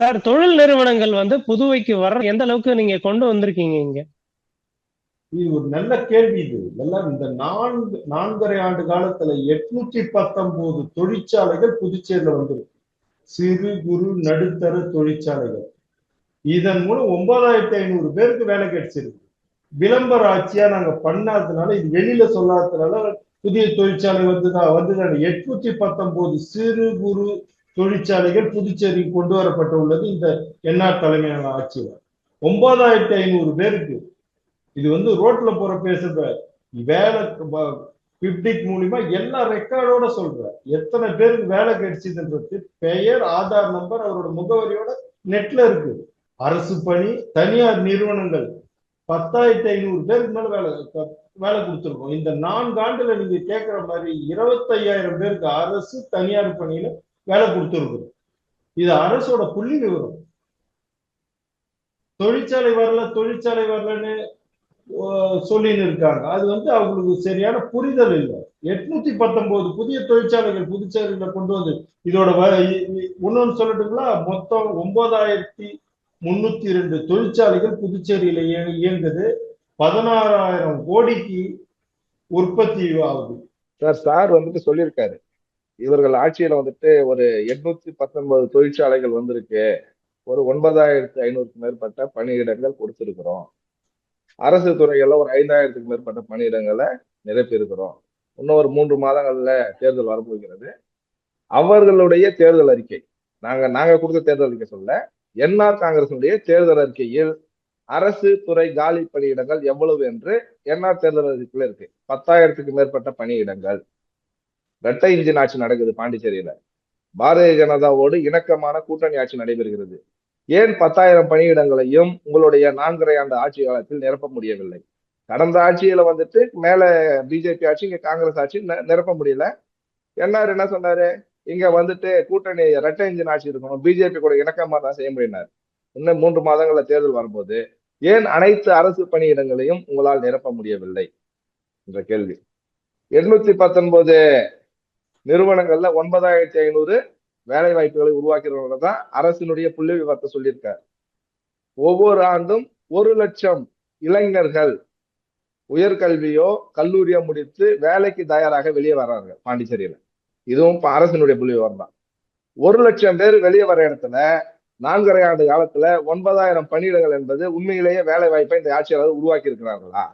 Sir, தொழில் நிறுவனங்கள் புதுவைக்கு வர எந்த அளவுக்கு நீங்க கொண்டு வந்திருக்கீங்க இங்க? இது ஒரு நல்ல கேள்வி. இது எல்லாம் இந்த நான்கரை ஆண்டு காலத்துல 819 தொழிற்சாலைகள் புதுச்சேரியில வந்திருக்கு. சிறு குறு நடுத்தர தொழிற்சாலைகள். இதன் மூலம் 9500 பேருக்கு வேலை கிடைச்சிருக்கு. விளம்பர ஆட்சியா நாங்க பண்ணாததுனால, இது வெளியில சொல்லாததுனால புதிய தொழிற்சாலை வந்துதான் 819 சிறு குறு தொழிற்சாலைகள் புதுச்சேரிக்கு கொண்டு வரப்பட்டு உள்ளது இந்த என்ஆர் தலைமையிலான ஆட்சியில. 9500 பேருக்கு இது ரோட்ல போற பேசுற வேலை. பிப்டிக் மூலியமா எல்லா ரெக்கார்டோட சொல்ற எத்தனை பேருக்கு வேலை கிடைச்சதுன்றது பெயர், ஆதார் நம்பர், அவரோட முகவரியோட நெட்ல இருக்கு. அரசு பணி, தனியார் நிறுவனங்கள் 10,500 பேருக்கு மேல வேலை கொடுத்துருக்கோம். இந்த 4 ஆண்டுல நீங்க கேட்கிற மாதிரி 25,000 பேருக்கு அரசு தனியார் பணியில வேலை கொடுத்துருக்கோம். இது அரசோட புள்ளி விவரம். தொழிற்சாலை வரலன்னு சொல்லின்னு இருக்காங்க. அது அவங்களுக்கு சரியான புரிதல் இல்லை. 819 புதிய தொழிற்சாலைகள் புதுச்சேரியில கொண்டு வந்து இதோட இன்னொன்னு சொல்லட்டுங்களா, மொத்தம் 9,302 தொழிற்சாலைகள் புதுச்சேரியில இயங்குது. 16,000 கோடிக்கு உற்பத்தி ஆகுது. சார் சொல்லியிருக்காரு, இவர்கள் ஆட்சியில ஒரு 819 தொழிற்சாலைகள் வந்திருக்கு, ஒரு 9,500க்கு மேற்பட்ட பணியிடங்கள் கொடுத்திருக்கிறோம், அரசு துறைகள்ல ஒரு 5,000க்கு மேற்பட்ட பணியிடங்களை நிரப்பி இருக்கிறோம், இன்னும் ஒரு 3 மாதங்கள்ல தேர்தல் வரப்போகிறது. அவர்களுடைய தேர்தல் அறிக்கை, நாங்க கொடுத்த தேர்தல் அறிக்கை சொல்ல, என்ஆர் காங்கிரசினுடைய தேர்தல் அறிக்கையில் அரசு துறை காலி பணியிடங்கள் எவ்வளவு என்று என்ஆர் தேர்தல் அறிக்கையில இருக்கு. 10,000க்கு மேற்பட்ட பணியிடங்கள். இரட்டை இன்ஜின் ஆட்சி நடக்குது பாண்டிச்சேரியில. பாரதிய ஜனதாவோடு இணக்கமான கூட்டணி ஆட்சி நடைபெறுகிறது. ஏன் 10,000 பணியிடங்களையும் உங்களுடைய 4.5 ஆண்டு ஆட்சி காலத்தில் நிரப்ப முடியவில்லை? கடந்த ஆட்சியில மேல பிஜேபி ஆட்சி, இங்க காங்கிரஸ் ஆட்சி நிரப்ப முடியல. என்ஆர் என்ன சொன்னாரு, இங்க கூட்டணி இரட்டை இன்ஜின் ஆட்சி இருக்கணும், பிஜேபி கூட இணக்கமா தான் செய்ய முடியினார். இன்னும் 3 மாதங்கள்ல தேர்தல் வரும்போது ஏன் அனைத்து அரசு பணியிடங்களையும் உங்களால் நிரப்ப முடியவில்லை என்ற கேள்வி. 819 நிறுவனங்கள்ல 9,500 வேலை வாய்ப்புகளை உருவாக்கிறவங்க தான் அரசினுடைய புள்ளி விவரத்தை சொல்லியிருக்கார். ஒவ்வொரு ஆண்டும் 1,00,000 இளைஞர்கள் உயர்கல்வியோ கல்லூரியோ முடித்து வேலைக்கு தயாராக வெளியே வர்றாங்க பாண்டிச்சேரியில. இதுவும் அரசினுடைய புள்ளி விவரம் தான். 1,00,000 பேர் வெளியே வர இடத்துல 4.5 ஆண்டு காலத்துல 9,000 பணியிடங்கள் என்பது உண்மையிலேயே வேலை வாய்ப்பை இந்த ஆட்சியாளர் உருவாக்கி இருக்கிறார்களா?